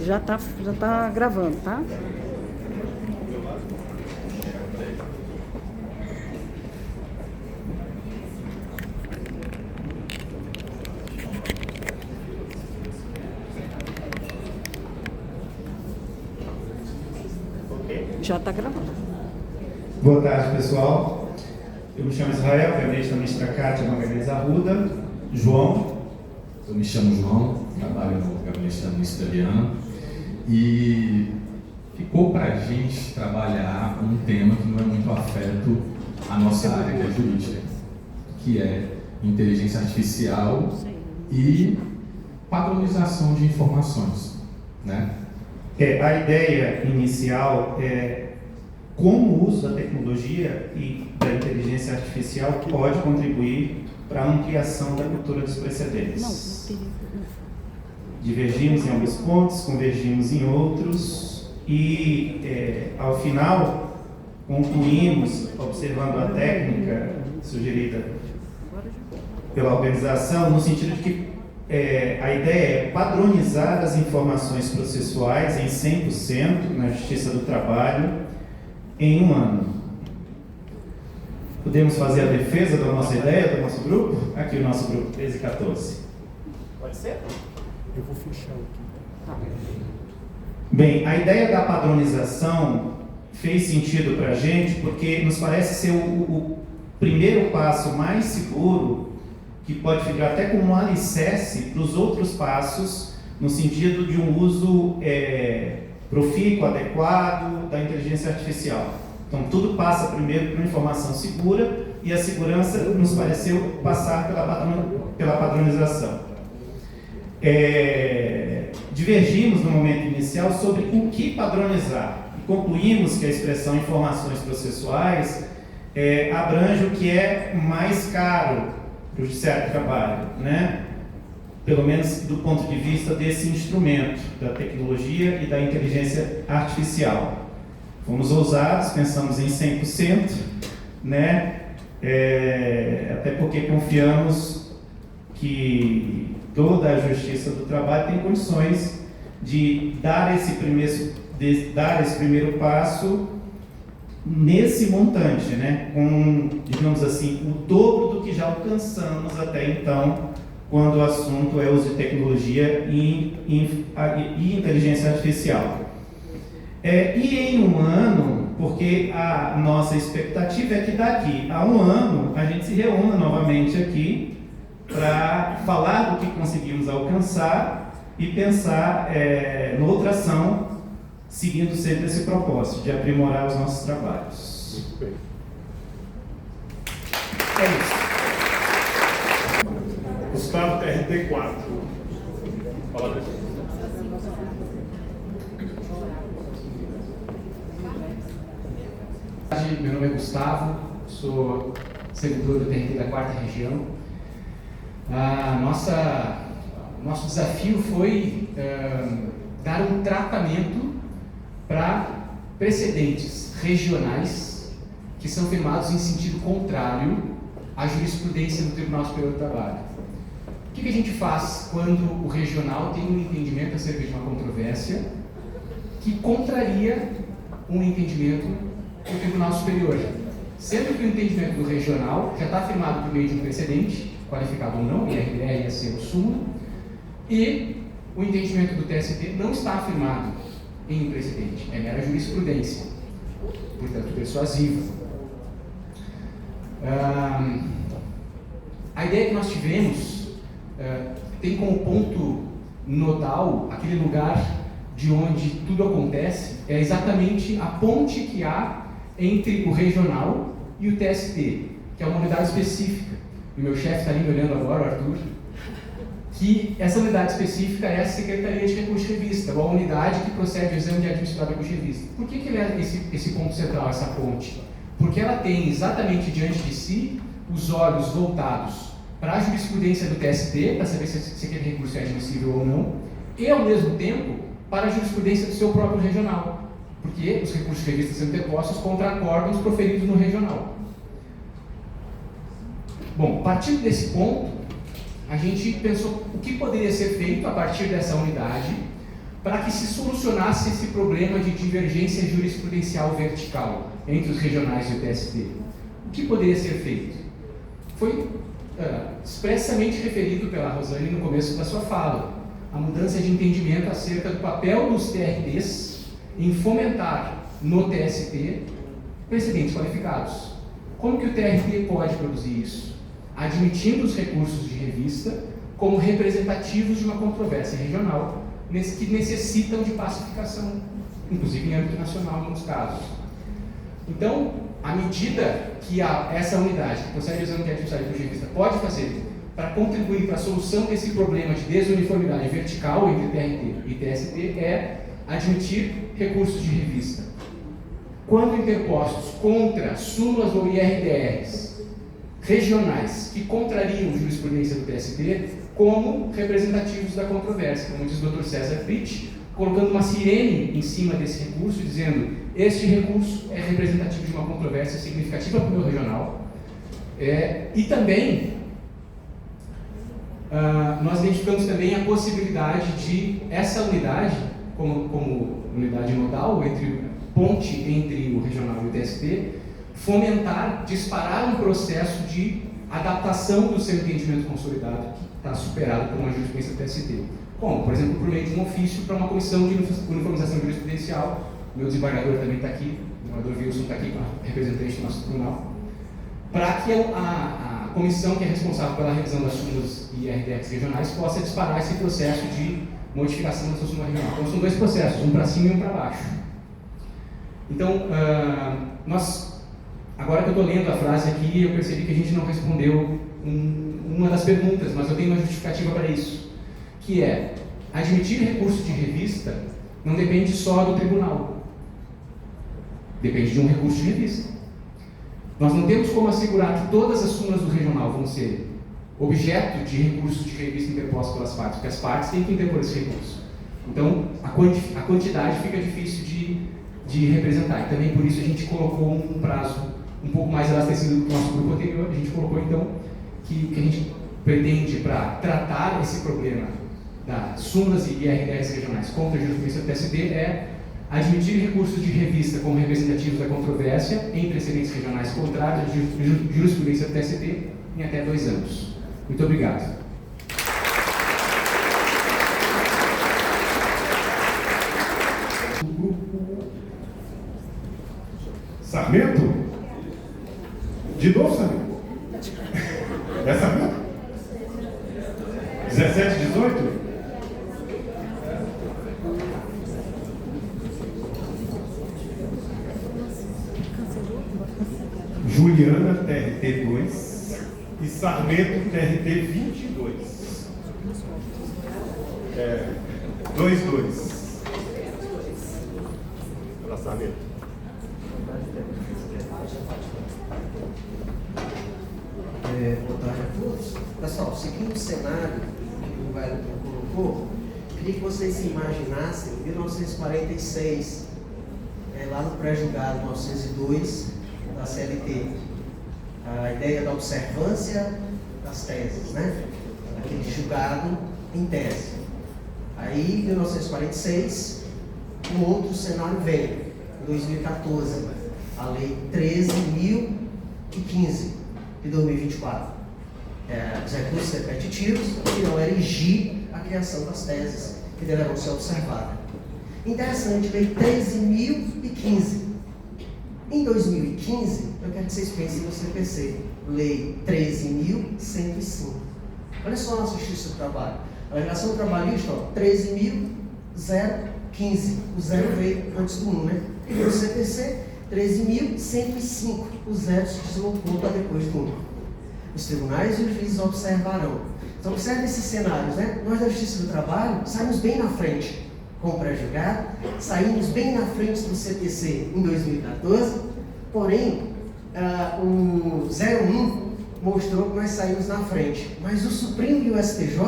Já tá gravando, tá? Já tá gravando. Boa tarde, pessoal. Eu me chamo Israel, gabinete da ministra Kátia Magalhães Arruda. João. Eu me chamo João, trabalho no gabinete da ministra Liana. E ficou para a gente trabalhar um tema que não é muito afeto à nossa área, que é jurídica, que é inteligência artificial e padronização de informações, né? A ideia inicial é como o uso da tecnologia e da inteligência artificial pode contribuir para a ampliação da cultura dos precedentes. Divergimos em alguns pontos, convergimos em outros e, ao final, concluímos, observando a técnica sugerida pela organização, no sentido de que a ideia é padronizar as informações processuais em 100% na Justiça do Trabalho em um ano. Podemos fazer a defesa da nossa ideia, do nosso grupo? Aqui o nosso grupo 13 e 14. Pode ser? Eu vou fechar aqui. Bem, a ideia da padronização fez sentido para a gente porque nos parece ser o primeiro passo mais seguro que pode ficar até como um alicerce para os outros passos no sentido de um uso profícuo, adequado da inteligência artificial. Então, tudo passa primeiro por uma informação segura e a segurança nos pareceu passar pela padronização. Divergimos no momento inicial sobre o que padronizar e concluímos que a expressão informações processuais abrange o que é mais caro para o Judiciário do Trabalho, né? Pelo menos do ponto de vista desse instrumento da tecnologia e da inteligência artificial. Fomos ousados, pensamos em 100%, né? Até porque confiamos que toda a Justiça do Trabalho tem condições de dar esse primeiro passo nesse montante, né? Com, digamos assim, o dobro do que já alcançamos até então, quando o assunto é uso de tecnologia e inteligência artificial. E em um ano, porque a nossa expectativa é que daqui a um ano a gente se reúna novamente aqui para falar do que conseguimos alcançar e pensar noutra ação, seguindo sempre esse propósito de aprimorar os nossos trabalhos. Muito bem. É isso. Gustavo, TRT4. Fala desse. Meu nome é Gustavo, sou servidor do TRT da 4ª Região. Nosso desafio foi dar um tratamento para precedentes regionais que são firmados em sentido contrário à jurisprudência do Tribunal Superior do Trabalho. O que a gente faz quando o regional tem um entendimento acerca de uma controvérsia que contraria um entendimento do Tribunal Superior? Sendo que o entendimento do regional já está firmado por meio de um precedente, qualificado ou não, IRDR ia ser o súmula, e o entendimento do TST não está afirmado em um precedente, é mera jurisprudência, portanto persuasiva. A ideia que nós tivemos tem como ponto nodal aquele lugar de onde tudo acontece, é exatamente a ponte que há entre o regional e o TST, que é uma unidade específica. E o meu chefe está ali me olhando agora, o Arthur, que essa unidade específica é a Secretaria de Recurso de Revista, ou a unidade que procede o exame de admissão de recurso de revista. Por que ele é esse ponto central, essa ponte? Porque ela tem exatamente diante de si os olhos voltados para a jurisprudência do TST, para saber se aquele recurso é admissível ou não, e ao mesmo tempo para a jurisprudência do seu próprio regional, porque os recursos de revista são interpostos contra acórdãos proferidos no regional. Bom, partindo desse ponto, a gente pensou o que poderia ser feito a partir dessa unidade para que se solucionasse esse problema de divergência jurisprudencial vertical entre os regionais e o TST. O que poderia ser feito? Foi expressamente referido pela Rosane no começo da sua fala, a mudança de entendimento acerca do papel dos TRTs em fomentar no TST precedentes qualificados. Como que o TRT pode produzir isso? Admitindo os recursos de revista como representativos de uma controvérsia regional que necessitam de pacificação, inclusive em âmbito nacional, em alguns casos. Então, à medida que essa unidade, que procede ao exame de adversidade de revista, pode fazer para contribuir para a solução desse problema de desuniformidade vertical entre TRT e TST, é admitir recursos de revista, quando interpostos contra súmulas ou IRDRs regionais que contrariam a jurisprudência do TST, como representativos da controvérsia, como diz o Dr. César Fritz, colocando uma sirene em cima desse recurso, dizendo: este recurso é representativo de uma controvérsia significativa para o meu regional. E também nós identificamos também a possibilidade de essa unidade, como unidade nodal, ponte entre o regional e o TST, fomentar, disparar um processo de adaptação do seu entendimento consolidado, que está superado por uma jurisprudência do TST. Como, por exemplo, por meio de um ofício para uma comissão de uniformização jurisprudencial. O meu desembargador também está aqui, o desembargador Wilson está aqui, representante do nosso tribunal, para que a comissão que é responsável pela revisão das súmulas e IRDRs regionais possa disparar esse processo de modificação da sua súmula regional. Então, são dois processos, um para cima e um para baixo. Então, agora que eu estou lendo a frase aqui, eu percebi que a gente não respondeu uma das perguntas, mas eu tenho uma justificativa para isso, que é: admitir recurso de revista não depende só do tribunal, depende de um recurso de revista. Nós não temos como assegurar que todas as súmulas do regional vão ser objeto de recurso de revista interposto pelas partes, porque as partes têm que interpor esse recurso. Então, a quantidade fica difícil de representar. E também por isso a gente colocou um prazo um pouco mais elastecido do que o nosso grupo anterior. A gente colocou, então, que a gente pretende, para tratar esse problema das súmulas e IRDRs regionais contra a jurisprudência do TST, é admitir recursos de revista como representativos da controvérsia em precedentes regionais contrários à jurisprudência do TST em até 2 anos. Muito obrigado. Sarmento? De novo, Sarmento? É Sarmento? 17, 18? Juliana, TRT 2 e Sarmento, TRT 22. 2. Para Sarmento. Boa tarde a todos. Pessoal, seguindo o cenário que o Wellington colocou, queria que vocês se imaginassem 1946, lá no pré-julgado 1902 da CLT, a ideia da observância das teses, né? Aquele julgado em tese. Aí, em 1946, um outro cenário vem, em 2014, a Lei 13.015 de 2024. Os recursos repetitivos que não erigir a criação das teses que deverão ser observadas. Interessante, Lei 13.015. Em 2015, eu quero que vocês pensem no CPC, Lei 13.105. Olha só a nossa Justiça do Trabalho. A legislação trabalhista, 13.015. O 0 veio antes do 1, né? E no CPC, 13.105. O 0 se deslocou para depois do 1. Os tribunais e os juízes observarão. Então, observe esses cenários, né? Nós da Justiça do Trabalho saímos bem na frente com o pré-julgado, saímos bem na frente do CPC em 2014, porém, o 01 mostrou que nós saímos na frente. Mas o Supremo e o STJ,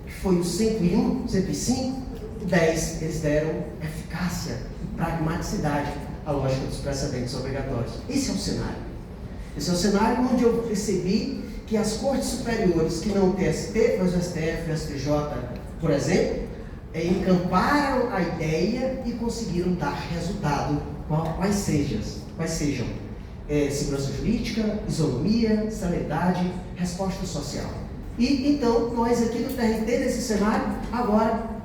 que foi o 101, 105, 10, eles deram eficácia e pragmaticidade à lógica dos precedentes obrigatórios. Esse é o cenário. Esse é o cenário onde eu percebi que as cortes superiores, que não o TST, mas o STF e o STJ, por exemplo, encamparam a ideia e conseguiram dar resultado, quais sejam segurança jurídica, isonomia, celeridade, resposta social. E então, nós aqui do TRT, nesse cenário, agora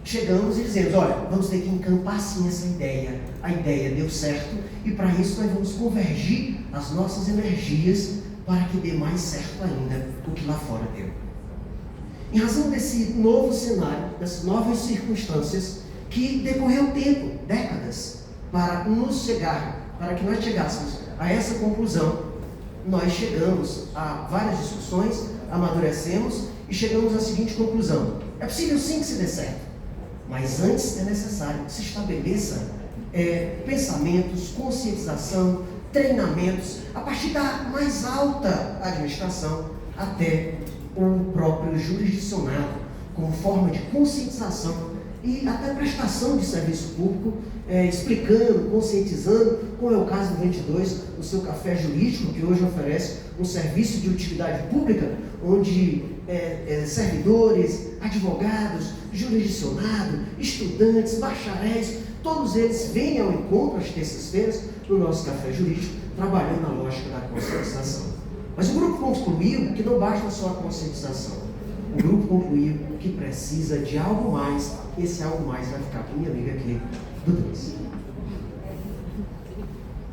chegamos e dizemos, olha, vamos ter que encampar sim essa ideia. A ideia deu certo e para isso nós vamos convergir as nossas energias para que dê mais certo ainda o que lá fora deu. Em razão desse novo cenário, dessas novas circunstâncias, que decorreu tempo, décadas, para que nós chegássemos a essa conclusão, nós chegamos a várias discussões, amadurecemos e chegamos à seguinte conclusão: é possível sim que se dê certo, mas antes é necessário que se estabeleça pensamentos, conscientização, treinamentos, a partir da mais alta administração até o próprio jurisdicionado, como forma de conscientização e até prestação de serviço público, explicando, conscientizando, como é o caso do 22, o seu café jurídico, que hoje oferece um serviço de utilidade pública, onde servidores, advogados, jurisdicionado, estudantes, bacharéis, todos eles vêm ao encontro às terças-feiras no nosso café jurídico, trabalhando na lógica da conscientização. Mas o grupo concluiu que não basta só a conscientização. O grupo concluiu que precisa de algo mais. Esse algo mais vai ficar com minha amiga aqui do 2.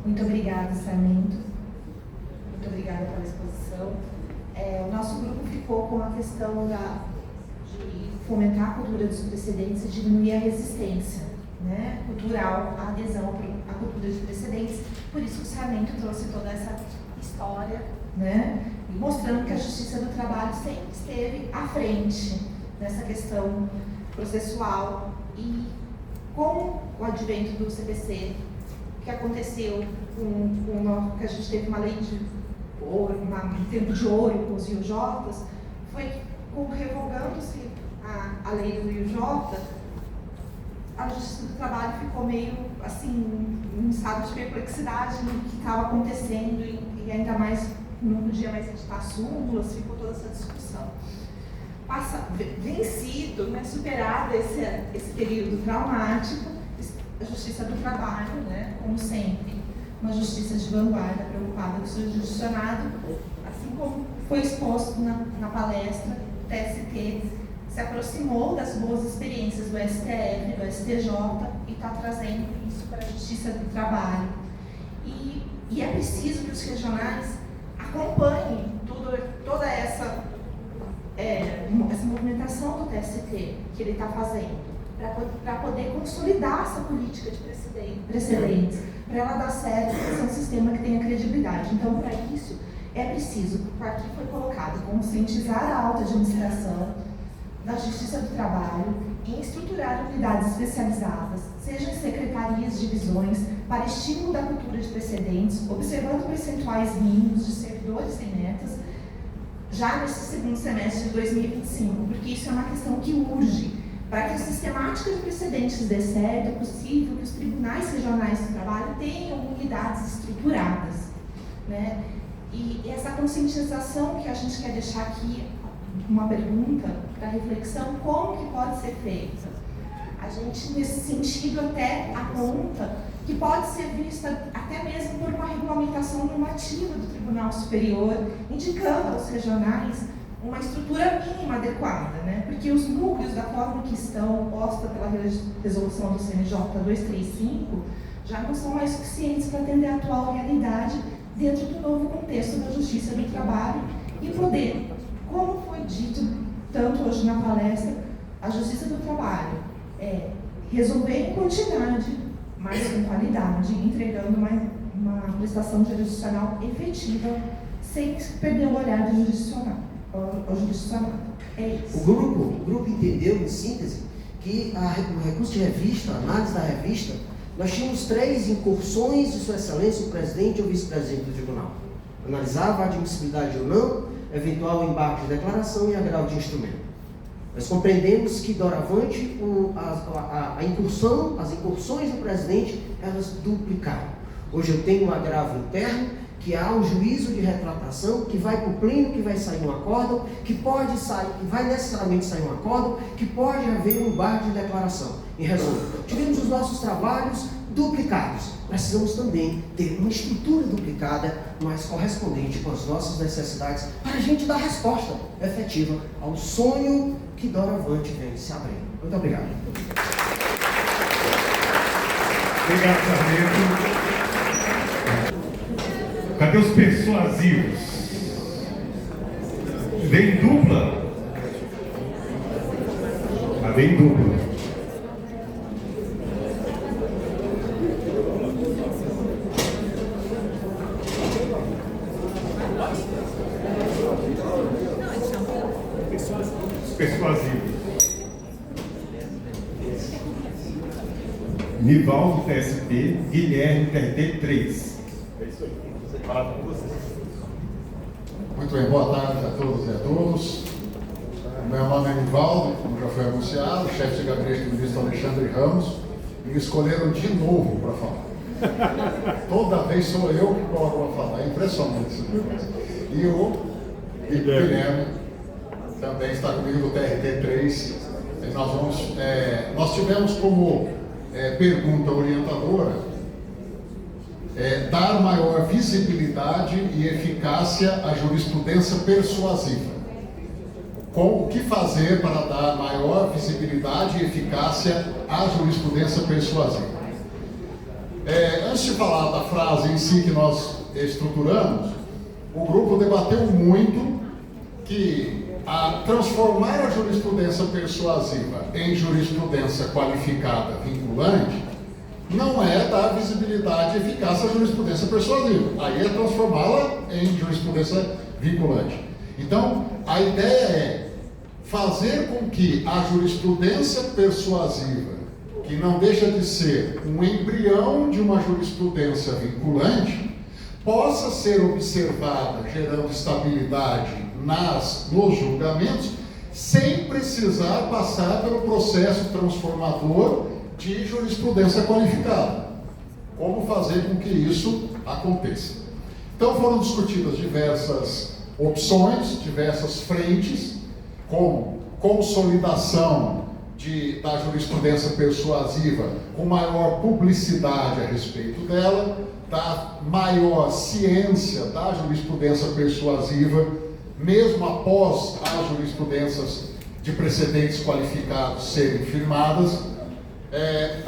Muito obrigada, Sarmento. Muito obrigada pela exposição. O nosso grupo ficou com a questão de fomentar a cultura dos precedentes e diminuir a resistência, né, cultural, a adesão à cultura de precedentes. Por isso que o Sarmento trouxe toda essa história, né, e mostrando que a Justiça do Trabalho sempre esteve à frente nessa questão processual. E com o advento do CPC, que aconteceu que a gente teve uma lei de ouro, um tempo de ouro com os IUJs, foi revogando-se a lei do IUJ, a Justiça do Trabalho ficou meio assim, em estado de perplexidade no que estava acontecendo e ainda mais não podia mais editar súmulas, ficou toda essa discussão. Vencido, né, superado esse período traumático, a Justiça do Trabalho, né, como sempre, uma justiça de vanguarda, preocupada com o seu jurisdicionado, assim como foi exposto na palestra, o TST se aproximou das boas experiências do STF, do STJ e está trazendo isso para a Justiça do Trabalho. E é preciso que os regionais acompanhem toda essa movimentação do TST que ele está fazendo, para poder consolidar essa política de precedentes, para ela dar certo, para ser um sistema que tenha credibilidade. Então, para isso, é preciso, como aqui foi colocado, conscientizar a alta administração da Justiça do Trabalho em estruturar unidades especializadas, seja em secretarias, divisões, para estímulo da cultura de precedentes, observando percentuais mínimos de servidores em metas, já nesse segundo semestre de 2025, porque isso é uma questão que urge. Para que a sistemática de precedentes dê certo, é possível que os tribunais regionais do trabalho tenham unidades estruturadas, né? E essa conscientização que a gente quer deixar aqui, uma pergunta para reflexão, como que pode ser feita? A gente, nesse sentido, até aponta que pode ser vista até mesmo por uma regulamentação normativa do Tribunal Superior, indicando aos regionais uma estrutura mínima adequada, né? Porque os núcleos, da forma que estão posta pela resolução do CNJ 235, já não são mais suficientes para atender a atual realidade dentro do novo contexto da Justiça do Trabalho e poder, como foi dito tanto hoje na palestra, a Justiça do Trabalho resolver em quantidade, mas com qualidade, entregando uma prestação jurisdicional efetiva, sem perder o olhar do jurisdicionado. É isso. O grupo entendeu, em síntese, que no recurso de revista, a análise da revista, nós tínhamos 3 incursões de Sua Excelência, o presidente ou vice-presidente do tribunal. Analisava a admissibilidade ou não, eventual embarque de declaração e agravo de instrumento. Nós compreendemos que, doravante, as incursões do presidente, elas duplicaram. Hoje eu tenho um agravo interno, que há um juízo de retratação, que vai para o pleno, que vai sair um acórdão, que pode sair, que vai necessariamente sair um acórdão, que pode haver um embargo de declaração. Em resumo, tivemos os nossos trabalhos duplicados. Precisamos também ter uma estrutura duplicada, mas correspondente com as nossas necessidades, para a gente dar resposta efetiva ao sonho que doravante vem se abrindo. Muito obrigado. Obrigado, Sarmento. Cadê os persuasivos? Vem dupla? Vem dupla. Persuasivos. Nivaldo, TST, Guilherme, TRT 3. É isso aí, você falar com vocês. Muito bem, boa tarde a todas e a todos. Meu nome é Nivaldo, como já foi anunciado, chefe de gabinete do ministro Alexandre Ramos, e me escolheram de novo para falar. Toda vez sou eu que coloco para falar, é impressionante isso. E o Guilherme também está comigo do TRT3. Nós tivemos como pergunta orientadora dar maior visibilidade e eficácia à jurisprudência persuasiva. O que fazer para dar maior visibilidade e eficácia à jurisprudência persuasiva? Antes de falar da frase em si que nós estruturamos, o grupo debateu muito que transformar a jurisprudência persuasiva em jurisprudência qualificada vinculante não é dar visibilidade e eficácia à jurisprudência persuasiva. Aí é transformá-la em jurisprudência vinculante. Então, a ideia é fazer com que a jurisprudência persuasiva, que não deixa de ser um embrião de uma jurisprudência vinculante, possa ser observada, gerando estabilidade nos julgamentos, sem precisar passar pelo processo transformador de jurisprudência qualificada. Como fazer com que isso aconteça? Então foram discutidas diversas opções, diversas frentes, como consolidação da jurisprudência persuasiva com maior publicidade a respeito dela, da maior ciência da jurisprudência persuasiva, mesmo após as jurisprudências de precedentes qualificados serem firmadas,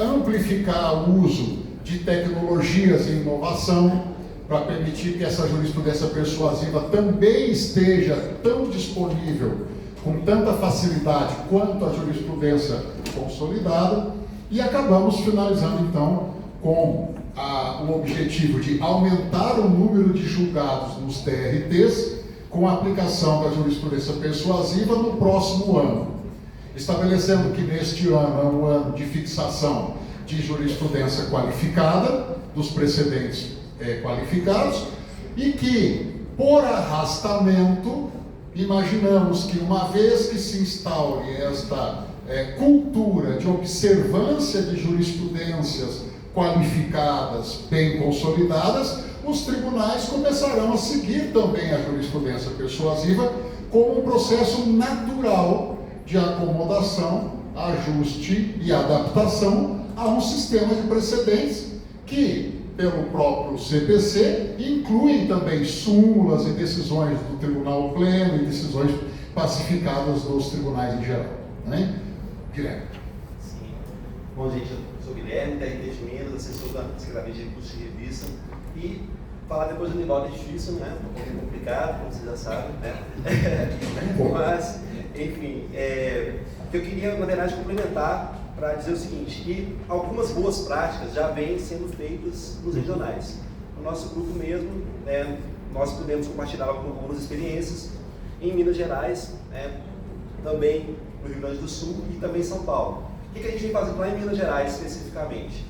amplificar o uso de tecnologias e inovação para permitir que essa jurisprudência persuasiva também esteja tão disponível, com tanta facilidade quanto a jurisprudência consolidada, e acabamos finalizando então com o objetivo de aumentar o número de julgados nos TRTs com a aplicação da jurisprudência persuasiva no próximo ano, estabelecendo que neste ano é um ano de fixação de jurisprudência qualificada, dos precedentes qualificados, e que, por arrastamento, imaginamos que uma vez que se instaure esta cultura de observância de jurisprudências qualificadas, bem consolidadas, os tribunais começarão a seguir também a jurisprudência persuasiva como um processo natural de acomodação, ajuste e adaptação a um sistema de precedentes que, pelo próprio CPC, incluem também súmulas e decisões do Tribunal Pleno e decisões pacificadas dos tribunais em geral. Né? Guilherme. Sim. Bom, gente, eu sou o Guilherme, TRT de Minas, assessor da Secretaria de Recursos de Revista. E falar depois do Nivaldo é difícil, né? Um pouco complicado, como vocês já sabem, né? Mas, enfim, eu queria, na verdade, complementar para dizer o seguinte, que algumas boas práticas já vêm sendo feitas nos regionais. No nosso grupo mesmo, nós podemos compartilhar algumas experiências em Minas Gerais, também no Rio Grande do Sul e também em São Paulo. O que a gente vem fazendo lá em Minas Gerais especificamente?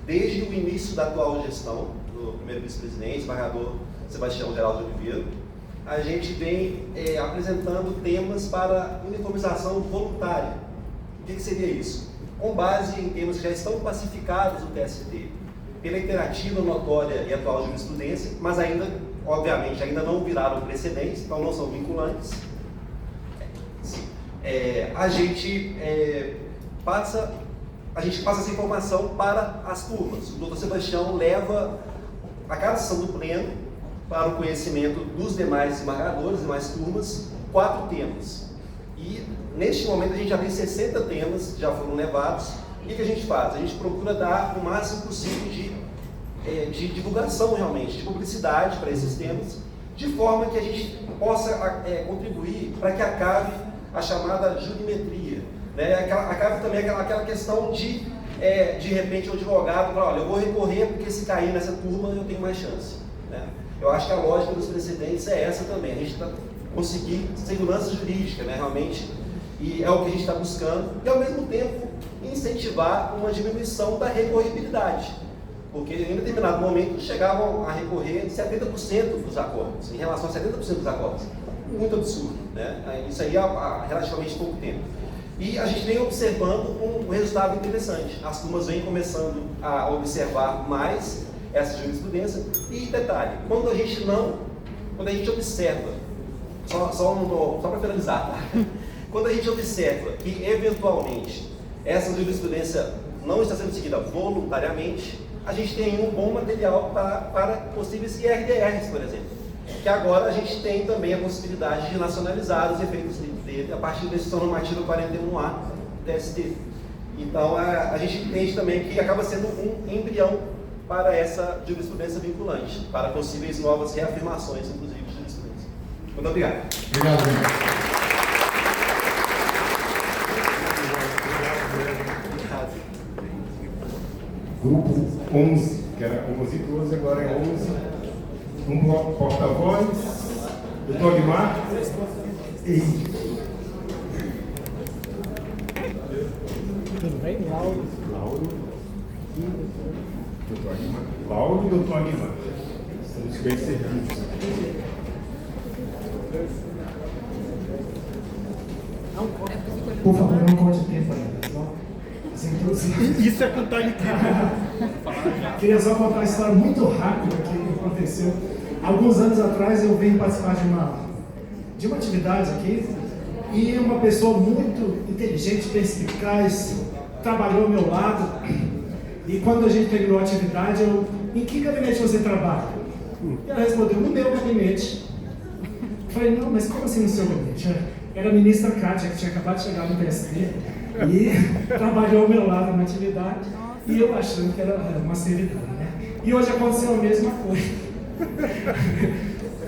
Desde o início da atual gestão do primeiro vice-presidente, desembargador Sebastião Geraldo de Oliveira, a gente vem apresentando temas para uniformização voluntária. O que seria isso? Com base em temas que já estão pacificados no TST. pela interativa, notória e atual jurisprudência, mas ainda, obviamente, ainda não viraram precedentes, então não são vinculantes. A gente passa essa informação para as turmas. O doutor Sebastião leva a cada sessão do pleno para o conhecimento dos demais desembargadores, demais turmas, 4 temas. E, neste momento, a gente já tem 60 temas que já foram levados. O que a gente faz? A gente procura dar o máximo possível de divulgação, realmente, de publicidade para esses temas, de forma que a gente possa contribuir para que acabe a chamada jurimetria. Né? Acabe também aquela questão de repente, o advogado fala, olha, eu vou recorrer porque se cair nessa turma eu tenho mais chance. Né? Eu acho que a lógica dos precedentes é essa também, a gente está conseguir segurança jurídica, né, realmente, e é o que a gente está buscando, e ao mesmo tempo incentivar uma diminuição da recorribilidade, porque em determinado momento chegavam a recorrer 70% dos acordos, em relação a 70% dos acordos, muito absurdo, né? Isso aí há relativamente pouco tempo. E a gente vem observando um resultado interessante, as turmas vêm começando a observar mais essa jurisprudência, e detalhe, quando a gente observa, só para finalizar, tá? Quando a gente observa que eventualmente essa jurisprudência não está sendo seguida voluntariamente, a gente tem um bom material para possíveis IRDRs, por exemplo, que agora a gente tem também a possibilidade de nacionalizar os efeitos dele a partir da decisão normativa 41A do TST. Então a gente entende também que acaba sendo um embrião para essa jurisprudência vinculante, para possíveis novas reafirmações, inclusive, de jurisprudência. Muito obrigado. Obrigado. Grupo 11, que era 11 e 12, agora é 11. Um porta-voz, doutor Aguimar. Tudo bem? Lauro. Doutor Aguimar. Lauro e doutor Aguimar. Estamos bem servidos. Por favor, não corte o tempo ainda. Isso é contar de Queria só contar uma história muito rápida que aconteceu. Alguns anos atrás eu vim participar de uma atividade aqui e uma pessoa muito inteligente, perspicaz, trabalhou ao meu lado. E quando a gente terminou a atividade, em que gabinete você trabalha? E ela respondeu, no meu gabinete. Eu falei, não, mas como assim no seu gabinete? Era a ministra Kátia, que tinha acabado de chegar no PST, e trabalhou ao meu lado na atividade, e eu achando que era uma servidão, né? E hoje aconteceu a mesma coisa.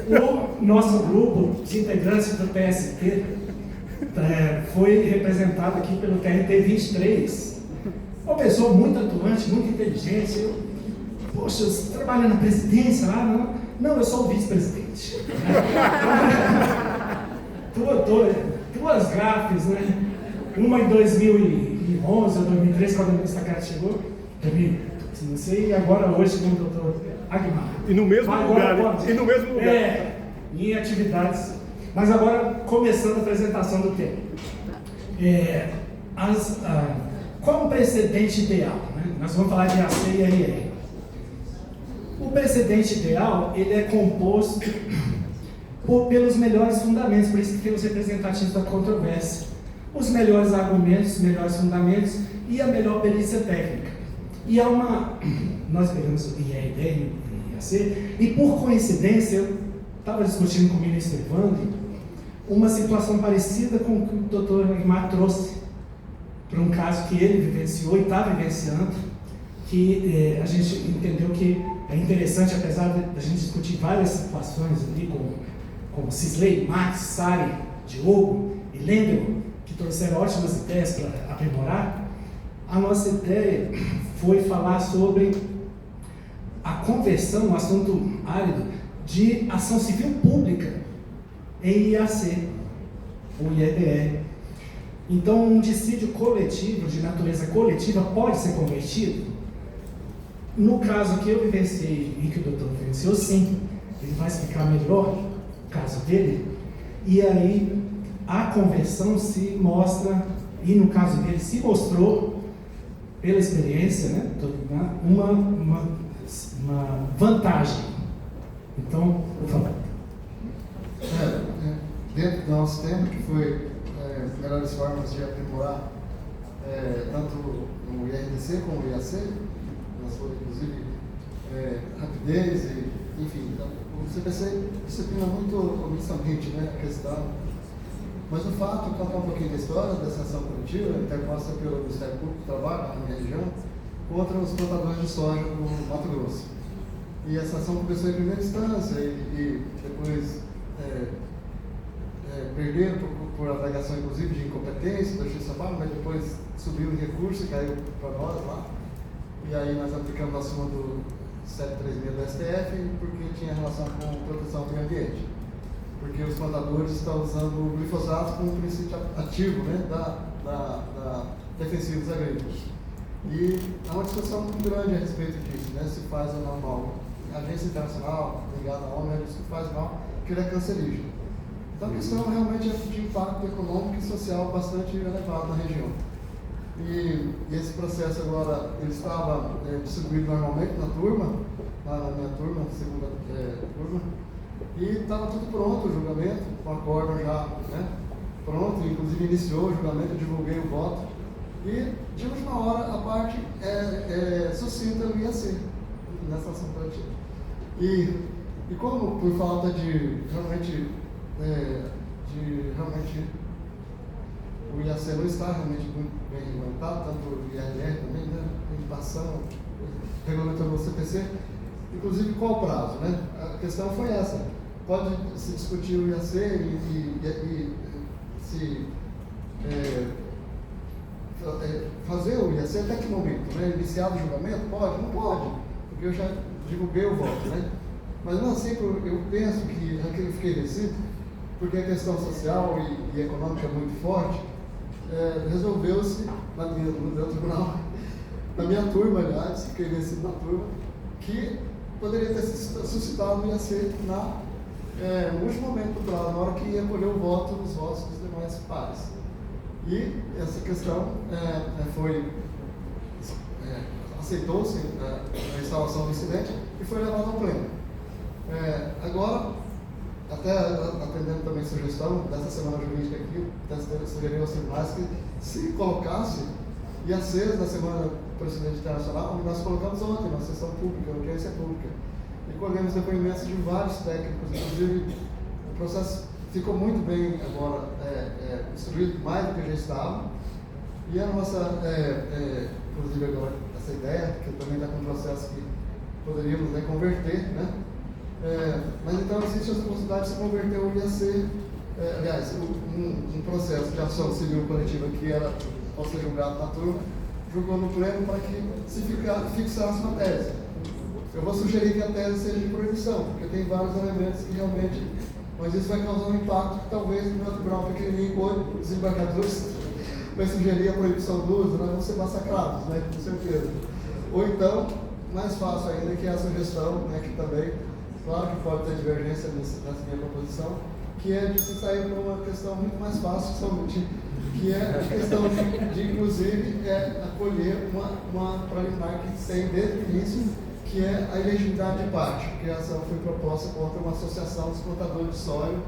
O nosso grupo de integrantes do PST foi representado aqui pelo TRT 23, uma pessoa muito atuante, muito inteligente. Poxa, você trabalha na presidência lá? Não? Não, eu sou o vice-presidente. Duas gafes, né? Uma em 2011 ou 2013, quando a ministra Kátia chegou, não sei, e agora hoje com o doutor Aguimar. E no mesmo lugar, e no mesmo lugar. Em atividades. Mas agora, começando a apresentação do tema. Qual o precedente ideal? Né? Nós vamos falar de AC e RR. O precedente ideal, ele é composto pelos melhores fundamentos, por isso que tem os representativos da controvérsia. Os melhores argumentos, os melhores fundamentos e a melhor perícia técnica. E nós pegamos o IRD e o IAC, e por coincidência, eu estava discutindo com o ministro Evandro uma situação parecida com o que o doutor Aguimar trouxe, para um caso que ele vivenciou e está vivenciando, que a gente entendeu que é interessante, apesar da gente discutir várias situações ali, como Cisley, Max, Sari, Diogo e Lendel, que trouxeram ótimas ideias para aprimorar. A nossa ideia foi falar sobre a conversão, um assunto árido, de ação civil pública em IAC, ou IEDR. Então, um dissídio coletivo, de natureza coletiva, pode ser convertido? No caso que eu vivenciei e que o doutor vivenciou, sim. Ele vai explicar melhor o caso dele. E aí, a conversão se mostra, e no caso dele se mostrou, pela experiência, né, uma vantagem. Então, por favor. Dentro do nosso tempo, que foi melhores formas de aprimorar tanto o IRDC como o IAC, nós foi inclusive rapidez, enfim, então, o CPC disciplina muito omissamente, né, a questão. Mas o fato, contar um pouquinho da história dessa ação coletiva, interposta pelo Ministério Público do Trabalho, na minha região, contra os plantadores de soja no Mato Grosso. E essa ação começou em primeira instância e depois perderam por alegação, inclusive, de incompetência da Justiça Trabalho, mas depois subiu o recurso e caiu para nós lá. E aí nós aplicamos a súmula do 736 do STF porque tinha relação com proteção do meio ambiente. Porque os plantadores estão usando o glifosato como princípio ativo, né, da defensivos agrícolas. E há uma discussão muito grande a respeito disso, né, se faz ou não mal. A agência internacional ligada à ONU diz que faz mal, que ele é cancerígeno. Então a questão realmente é de impacto econômico e social bastante elevado na região. E esse processo agora, ele estava distribuído normalmente na turma, na minha turma, segunda turma, e estava tudo pronto o julgamento, com a acórdão já, né, pronto, inclusive iniciou o julgamento, eu divulguei o voto, e de última hora a parte suscita o IAC nessa ação coletiva. E como por falta de realmente o IAC não está realmente muito bem regulamentado, tanto o IRR também, né, limitação, regulamentou o CPC, inclusive qual o prazo, né? A questão foi essa. Pode se discutir o IAC e se fazer o IAC até que momento, né? Iniciado o julgamento? Pode? Não pode, porque eu já divulguei o voto, né? Mas não assim, eu penso que aquilo fiquei vencido, porque a questão social e econômica é muito forte, resolveu-se no meu tribunal, na minha turma, aliás, fiquei vencido na turma, que poderia ter suscitado o IAC no último momento do prazo, na hora que ia colher o voto dos votos dos demais pares. E essa questão aceitou-se a instalação do incidente e foi levado ao pleno. Agora, até atendendo também a sugestão dessa semana jurídica aqui, sugeriu aos tribunais que se colocasse IACs da semana do presidente internacional, nós colocamos ontem na sessão pública, na audiência pública, e colhemos depoimentos de vários técnicos, inclusive o processo ficou muito bem agora instruído, mais do que já estava, e a nossa, inclusive agora, essa ideia, que também está com um processo que poderíamos converter, né? Mas então existe a possibilidade de se converter o IAC, aliás, um processo de ação civil coletiva que era ao ser julgado na turma, julgou no pleno para que se fixasse uma tese. Eu vou sugerir que a tese seja de proibição, porque tem vários elementos que realmente, mas isso vai causar um impacto que talvez no meu tribunal pequenininho, com desembargadores, vai sugerir a proibição do uso, nós vamos ser massacrados, né, com certeza. Ou então, mais fácil ainda, que é a sugestão, né, que também, claro que pode ter divergência nessa minha proposição, que é de se sair para uma questão muito mais fácil, que é a questão de inclusive, acolher uma preliminar que tem desde o início, que é a elegibilidade de parte, porque a ação foi proposta contra uma associação dos plantadores de soja,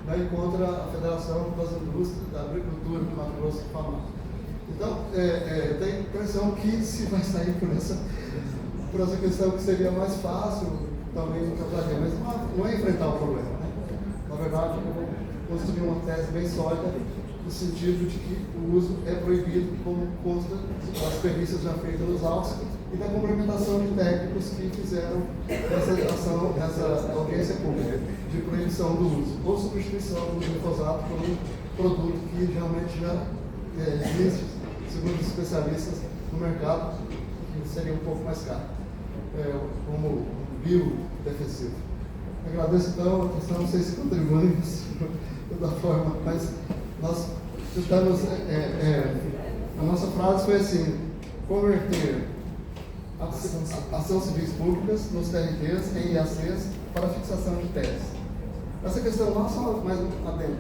né, e contra a Federação das Indústrias da Agricultura do Mato Grosso do Paraná. Então, tenho a impressão que se vai sair por essa questão que seria mais fácil, talvez não trabalhar, mas não é enfrentar o problema, né? Na verdade, eu vou construir uma tese bem sólida, no sentido de que o uso é proibido, como consta das perícias já feitas nos autos e da complementação de técnicos que fizeram essa ação, essa audiência pública de proibição do uso, ou substituição do glifosato por um produto que realmente já existe, segundo os especialistas no mercado, que seria um pouco mais caro, como biodefensivo. Agradeço então a atenção, não sei se contribuímos da forma, mas nós tentamos, a nossa frase foi assim: converter ações civis públicas nos TRTs em IACs para fixação de teses. Essa questão não só mais adentro,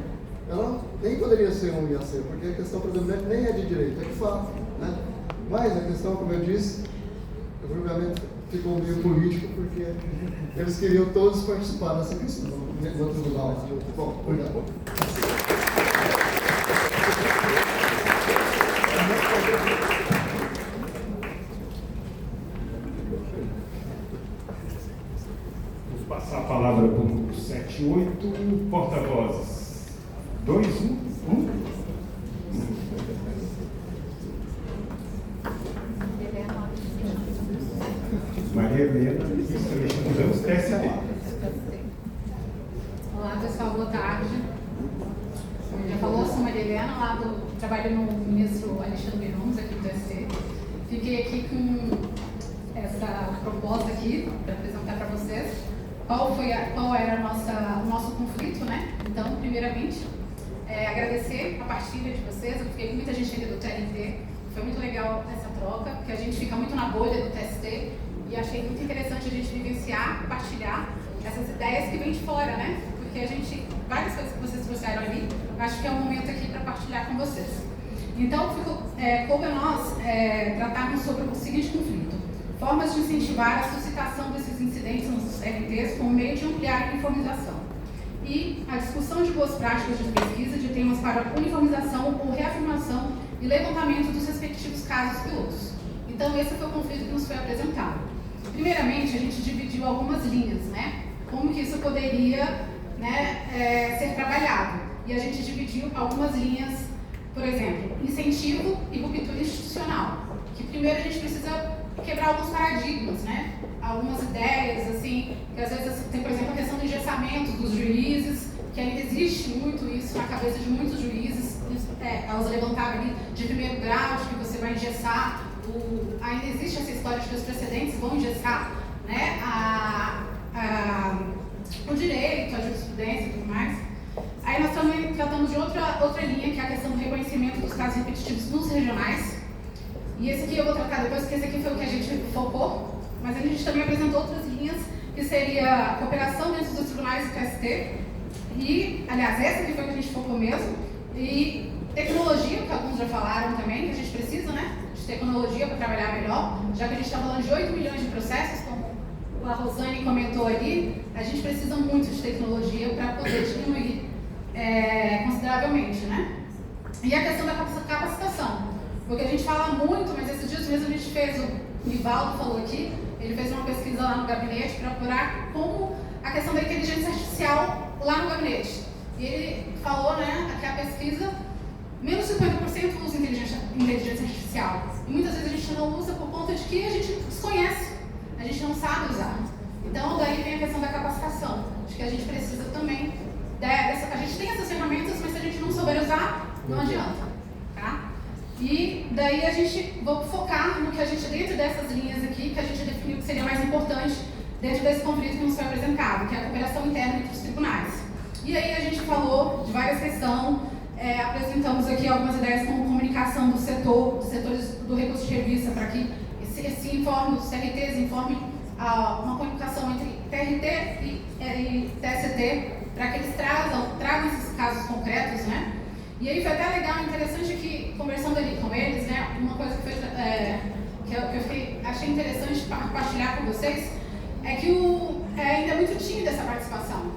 ela nem poderia ser um IAC, porque a questão, por exemplo, nem é de direito, é de fato, né? Mas a questão, como eu disse, o julgamento ficou meio político, porque eles queriam todos participar dessa questão no tribunal. Bom, obrigado. Vou passar a palavra para o grupo 78, porta-vozes. 2, 1. Maria Helena, estamos TST. Olá pessoal, boa tarde. Já falou, sou Maria Helena, trabalho no ministro Alexandre Ramos, aqui do TST. Fiquei aqui com essa proposta aqui para apresentar para vocês qual era o nosso conflito, né? Então, primeiramente, agradecer a partilha de vocês. Eu fiquei com muita gente ainda do TRT. Foi muito legal essa troca, porque a gente fica muito na bolha do TST e achei muito interessante a gente vivenciar, compartilhar essas ideias que vêm de fora, né? Porque várias coisas que vocês trouxeram ali, acho que é um momento aqui para partilhar com vocês. Então, coube a nós tratarmos sobre o seguinte conflito: formas de incentivar a suscitação desses incidentes nos RTs como meio de ampliar a uniformização e a discussão de boas práticas de pesquisa de temas para uniformização ou reafirmação e levantamento dos respectivos casos pilotos. Então, esse foi o conflito que nos foi apresentado. Primeiramente, a gente dividiu algumas linhas, né? Como que isso poderia, né, ser trabalhado. E a gente dividiu algumas linhas, por exemplo, incentivo e ruptura institucional. Que primeiro a gente precisa quebrar alguns paradigmas, né? Algumas ideias, assim, que às vezes tem, por exemplo, a questão do engessamento dos juízes, que ainda existe muito isso na cabeça de muitos juízes. Elas levantaram ali de primeiro grau, de que você vai engessar, ainda existe essa história de que os precedentes vão engessar, né, o direito, a jurisprudência e tudo mais. Aí nós também tratamos de outra linha, que é a questão do reconhecimento dos casos repetitivos nos regionais. E esse aqui eu vou tratar depois, porque esse aqui foi o que a gente focou, mas a gente também apresentou outras linhas, que seria a cooperação dentro dos tribunais do TST, e, aliás, essa aqui foi o que a gente focou mesmo, e tecnologia, que alguns já falaram também, que a gente precisa, né, de tecnologia para trabalhar melhor, já que a gente está falando de 8 milhões de processos, como a Rosane comentou ali, a gente precisa muito de tecnologia para poder diminuir consideravelmente, né? E a questão da capacitação, porque a gente fala muito, mas esses dias mesmo a gente fez, o Nivaldo falou aqui, ele fez uma pesquisa lá no gabinete para apurar como a questão da inteligência artificial lá no gabinete. E ele falou, né, que a pesquisa, menos 50% usa inteligência artificial. E muitas vezes a gente não usa por conta de que a gente desconhece, a gente não sabe usar. Então, daí vem a questão da capacitação, de que a gente precisa também, a gente tem essas ferramentas, mas se a gente não souber usar, não adianta, tá? E daí a gente, vou focar no que a gente, dentro dessas linhas aqui, que a gente definiu que seria mais importante dentro desse conflito que nos foi apresentado, que é a cooperação interna entre os tribunais. E aí a gente falou de várias questões, apresentamos aqui algumas ideias como comunicação dos setores do recurso de revista, para que se informe, os TRTs informem uma comunicação entre TRT e TST, para que eles tragam esses casos concretos, né? E aí foi até legal, interessante que, conversando ali com eles, né, uma coisa que, eu achei interessante compartilhar com vocês, é que ainda é muito tímida essa participação,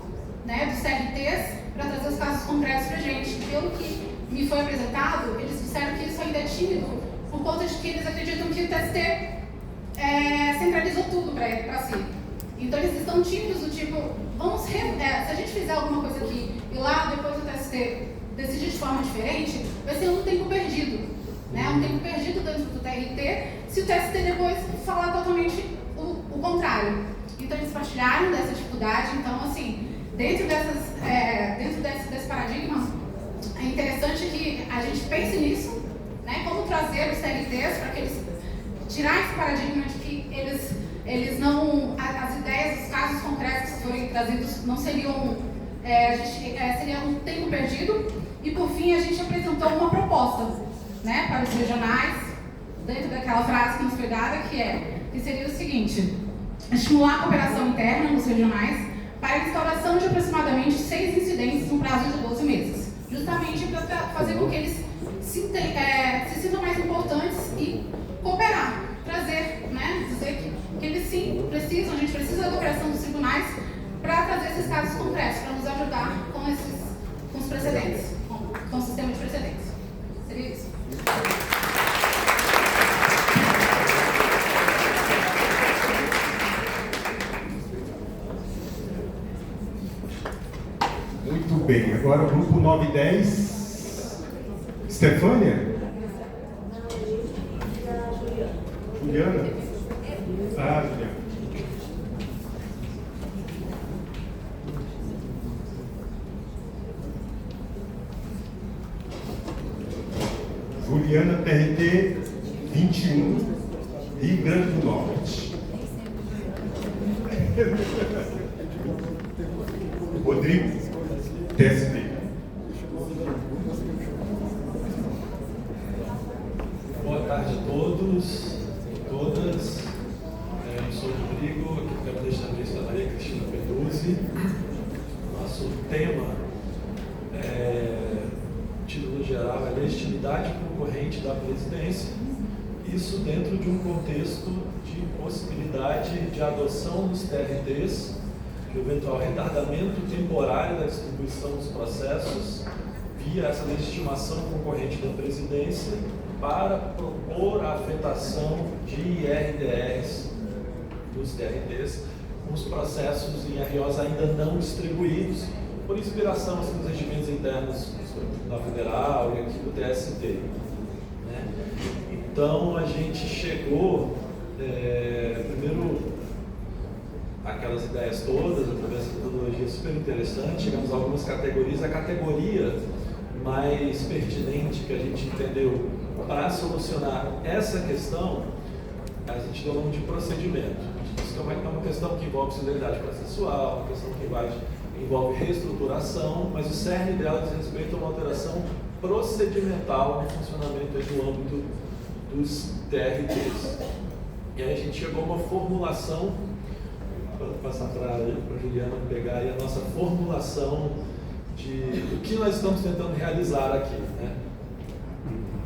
né, dos TRTs para trazer os casos concretos para a gente. Pelo que me foi apresentado, eles disseram que isso ainda é tímido, por conta de que eles acreditam que o TST centralizou tudo para si. Então eles estão tímidos do tipo, se a gente fizer alguma coisa aqui e lá depois o TST decidir de forma diferente, vai ser um tempo perdido, né? Um tempo perdido dentro do TRT, se o TST depois falar totalmente o contrário. Então eles partilharam dessa dificuldade. Então, assim, dentro desse paradigma, é interessante que a gente pense nisso, né? Como trazer os TRTs para que eles tirar esse paradigma de que eles não, as ideias, os casos concretos que forem trazidos não seriam, seria um tempo perdido. E por fim a gente apresentou uma proposta, né, para os regionais, dentro daquela frase que nos foi dada, que seria o seguinte: estimular a cooperação interna nos regionais para a instauração de aproximadamente 6 incidentes no prazo de 12 meses, justamente para fazer com que eles se sintam mais importantes e esses casos concretos para nos ajudar com os precedentes, com o sistema de precedentes. Seria isso? Muito bem, agora o grupo 9 e 10. Stefânia? Juliana? Ah, Juliana. Juliana, TRT 21, Rio Grande do Norte. Rodrigo, TST. Boa tarde a todos e todas. Eu sou o Rodrigo, aqui do Gabinete da Ministra Maria Cristina Peduzzi. Nosso tema título geral é legitimidade concorrente da presidência, isso dentro de um contexto de possibilidade de adoção dos TRTs, de eventual retardamento temporário da distribuição dos processos via essa legitimação concorrente da presidência para propor a afetação de IRDRs dos TRTs com os processos em ROs ainda não distribuídos, por inspiração assim, dos regimentos internos da Federal e aqui do TST. Né? Então a gente chegou, primeiro, aquelas ideias todas, através da metodologia super interessante, chegamos a algumas categorias. A categoria mais pertinente que a gente entendeu para solucionar essa questão, a gente deu o nome de procedimento. A gente disse que é uma questão que envolve celeridade processual, uma questão que envolve reestruturação, mas o cerne dela diz respeito a uma alteração procedimental no funcionamento do âmbito dos TRTs. E aí a gente chegou a uma formulação, para passar para a Juliana pegar aí a nossa formulação do que nós estamos tentando realizar aqui. Né?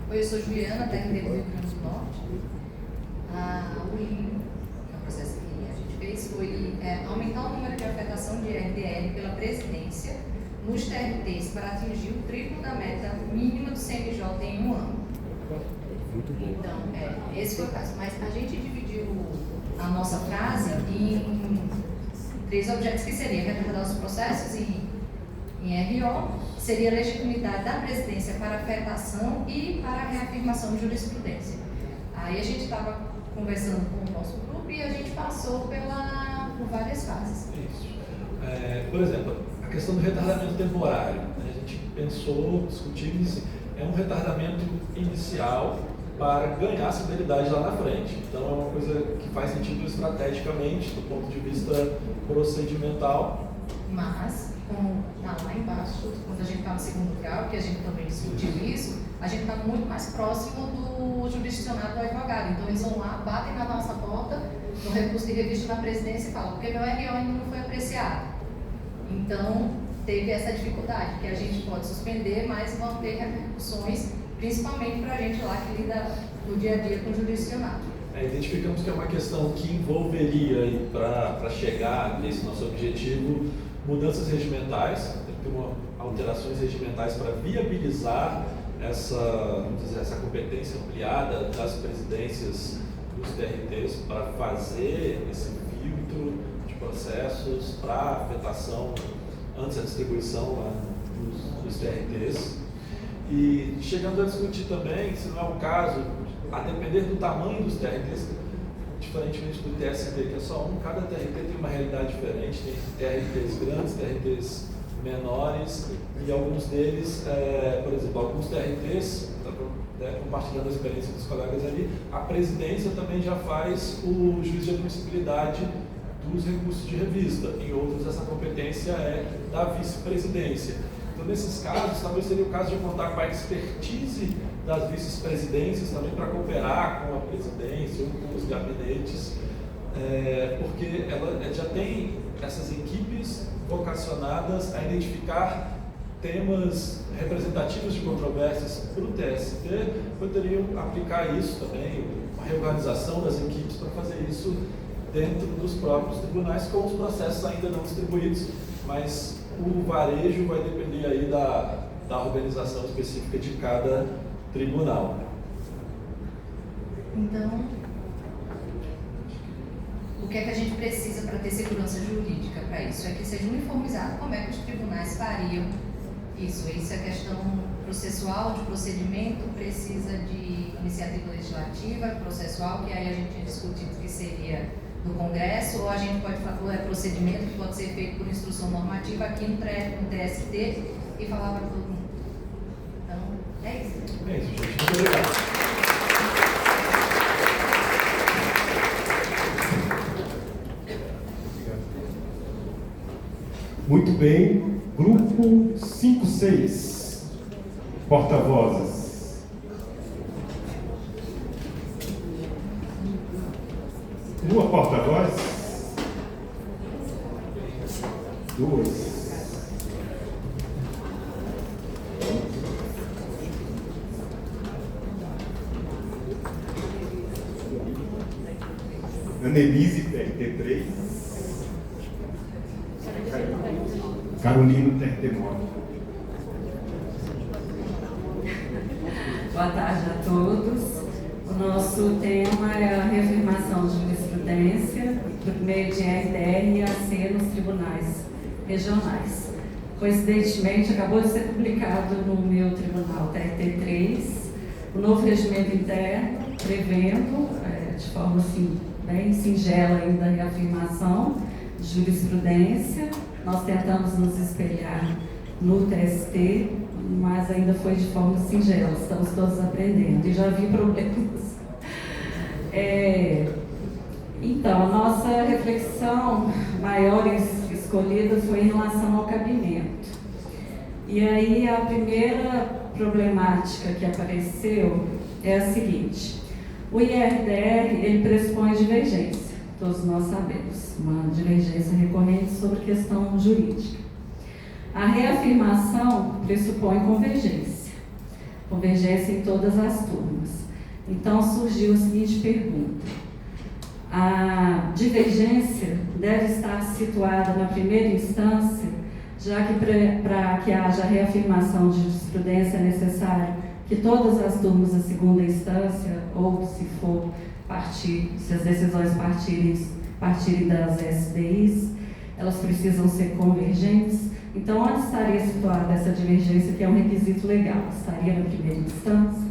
Oi, eu sou Juliana, TRT do Rio Grande do Norte. O processo que a gente fez foi aumentar o número de afetação de RDR pela presidência nos TRTs para atingir o triplo da meta mínima do CNJ em um ano. Muito bom. Então, esse foi o caso. Mas a gente dividiu a nossa frase em 3 objetos que seriam retardar os processos em RO, seria a legitimidade da presidência para afetação e para a reafirmação de jurisprudência. Aí a gente estava conversando com o nosso grupo e a gente passou por várias fases. Isso. Por exemplo, a questão do retardamento temporário. A gente pensou, discutimos, é um retardamento inicial para ganhar celeridade lá na frente. Então é uma coisa que faz sentido estrategicamente, do ponto de vista procedimental. Mas, como está lá embaixo, quando a gente está no segundo grau, que a gente também discutiu isso, a gente está muito mais próximo do jurisdicionado do advogado. Então eles vão lá, batem na nossa porta, no recurso de revista na presidência e falam, porque meu RO ainda não foi apreciado. Então teve essa dificuldade, que a gente pode suspender, mas vão ter repercussões, principalmente para a gente lá que lida no dia a dia com o jurisdicionado. Identificamos que é uma questão que envolveria, para chegar nesse nosso objetivo, mudanças regimentais, tem que ter alterações regimentais para viabilizar essa competência ampliada das presidências dos TRTs para fazer esse filtro de processos para afetação antes da distribuição lá dos TRTs. E chegando a discutir também, se não é o caso, a depender do tamanho dos TRTs, diferentemente do TST, que é só um, cada TRT tem uma realidade diferente, tem TRTs grandes, TRTs menores, e alguns deles, por exemplo, alguns TRTs, compartilhando a experiência dos colegas ali, a presidência também já faz o juízo de admissibilidade dos recursos de revista, em outros essa competência é da vice-presidência. Então, nesses casos, talvez seria o caso de contar com a expertise das vice-presidências também para cooperar com a presidência ou com os gabinetes, porque ela já tem essas equipes vocacionadas a identificar temas representativos de controvérsias para o TST, poderiam aplicar isso também, uma reorganização das equipes para fazer isso dentro dos próprios tribunais, com os processos ainda não distribuídos. mas o varejo vai depender aí da organização específica de cada tribunal. Então, o que é que a gente precisa para ter segurança jurídica para isso? É que seja uniformizado como é que os tribunais fariam isso. Isso é questão processual, de procedimento, precisa de iniciativa legislativa, processual, que aí a gente tinha discutido que seria do Congresso, ou a gente pode falar procedimento que pode ser feito por instrução normativa aqui no TST e falar para todo mundo. Então, é isso. É isso, gente. Muito obrigado. Muito bem. Grupo 56. Porta-vozes. Uma porta-voz? Duas. Annelise, TRT3. Carolino, TRT9. Boa tarde a todos. O nosso tema é a reafirmação de jurisprudência por meio de RDR e AC nos tribunais regionais. Coincidentemente, acabou de ser publicado no meu tribunal TRT3 o novo regimento interno, prevendo, de forma assim, bem singela ainda, a reafirmação de jurisprudência. Nós tentamos nos espelhar no TST, mas ainda foi de forma singela, estamos todos aprendendo e já vi problemas. Então, a nossa reflexão maior escolhida foi em relação ao cabimento. E aí a primeira problemática que apareceu é a seguinte: o IRDR, ele pressupõe divergência, todos nós sabemos, uma divergência recorrente sobre questão jurídica. A reafirmação pressupõe convergência em todas as turmas. Então surgiu a seguinte pergunta: a divergência deve estar situada na primeira instância, já que para que haja reafirmação de jurisprudência é necessário que todas as turmas da segunda instância, ou se as decisões partirem das SDIs, elas precisam ser convergentes. Então, onde estaria situada essa divergência, que é um requisito legal? Estaria na primeira instância?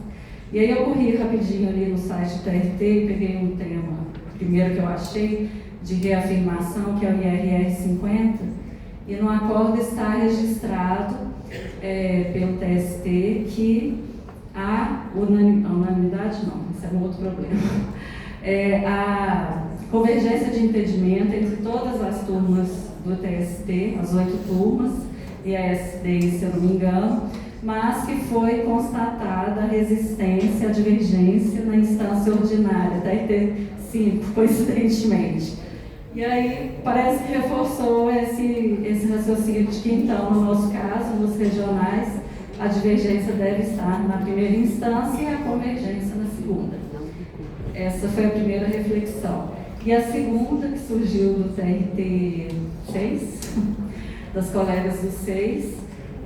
E aí eu corri rapidinho ali no site do TRT e peguei um tema, primeiro que eu achei, de reafirmação, que é o IRR 50, e no acordo está registrado pelo TST que a unanimidade não, isso é um outro problema. A convergência de entendimento entre todas as turmas do TST, as 8 turmas, e a SDI, se eu não me engano, mas que foi constatada a resistência, a divergência na instância ordinária, TRT 5, coincidentemente. E aí parece que reforçou esse raciocínio de que, então, no nosso caso, nos regionais, a divergência deve estar na primeira instância e a convergência na segunda. Essa foi a primeira reflexão. E a segunda, que surgiu do TRT 6, das colegas do 6,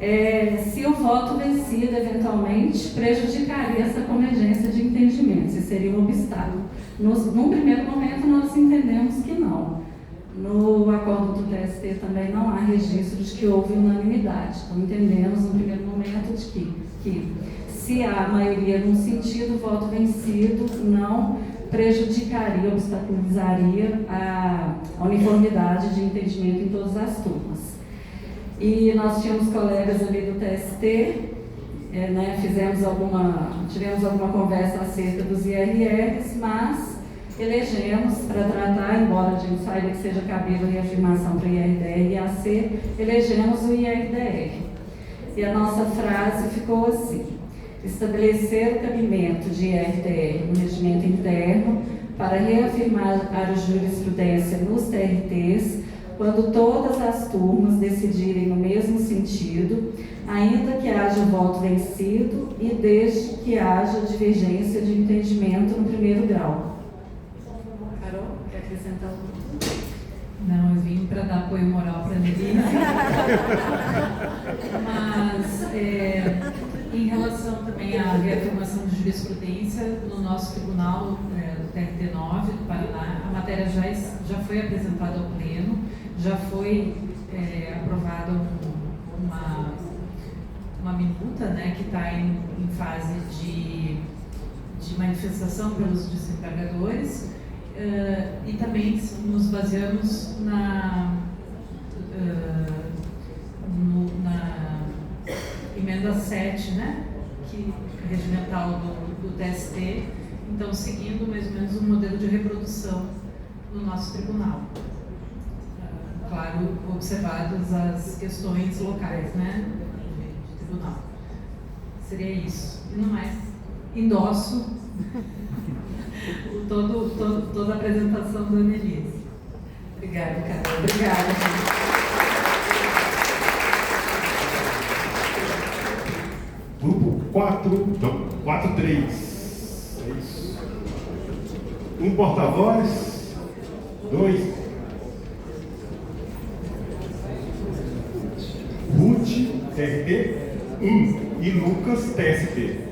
é se o voto vencido, eventualmente, prejudicaria essa convergência de entendimento, se seria um obstáculo. Num primeiro momento, nós entendemos que não. No acordo do TST também não há registro de que houve unanimidade. Então, entendemos no primeiro momento de que se há maioria num sentido, o voto vencido não prejudicaria, obstaculizaria a uniformidade de entendimento em todas as turmas. E nós tínhamos colegas ali do TST, tivemos alguma conversa acerca dos IRRs, mas elegemos, para tratar, embora a gente saiba que seja cabível a reafirmação para IRDR e AC, elegemos o IRDR. E a nossa frase ficou assim: estabelecer o cabimento de IRDR no regimento interno para reafirmar a jurisprudência nos TRTs quando todas as turmas decidirem no mesmo sentido, ainda que haja voto vencido e desde que haja divergência de entendimento no primeiro grau. Carol, quer acrescentar algo? Não, eu vim para dar apoio moral para a Nelise. Mas, em relação também à reafirmação de jurisprudência, no nosso tribunal, do TRT 9 do Paraná, a matéria já foi apresentada ao Pleno, já foi aprovada uma minuta, né, que está em fase de manifestação pelos desembargadores, e também nos baseamos na emenda 7, né, que é regimental do TST, então seguindo mais ou menos um modelo de reprodução no nosso tribunal. Claro, observadas as questões locais, né, de tribunal. Seria isso. E no mais, endosso toda a apresentação da Annelise. Obrigada, Carol. Obrigada, gente. Grupo 4-3. É isso. Um porta-voz, 2. Ruth, TRT, 1. E Lucas, TST.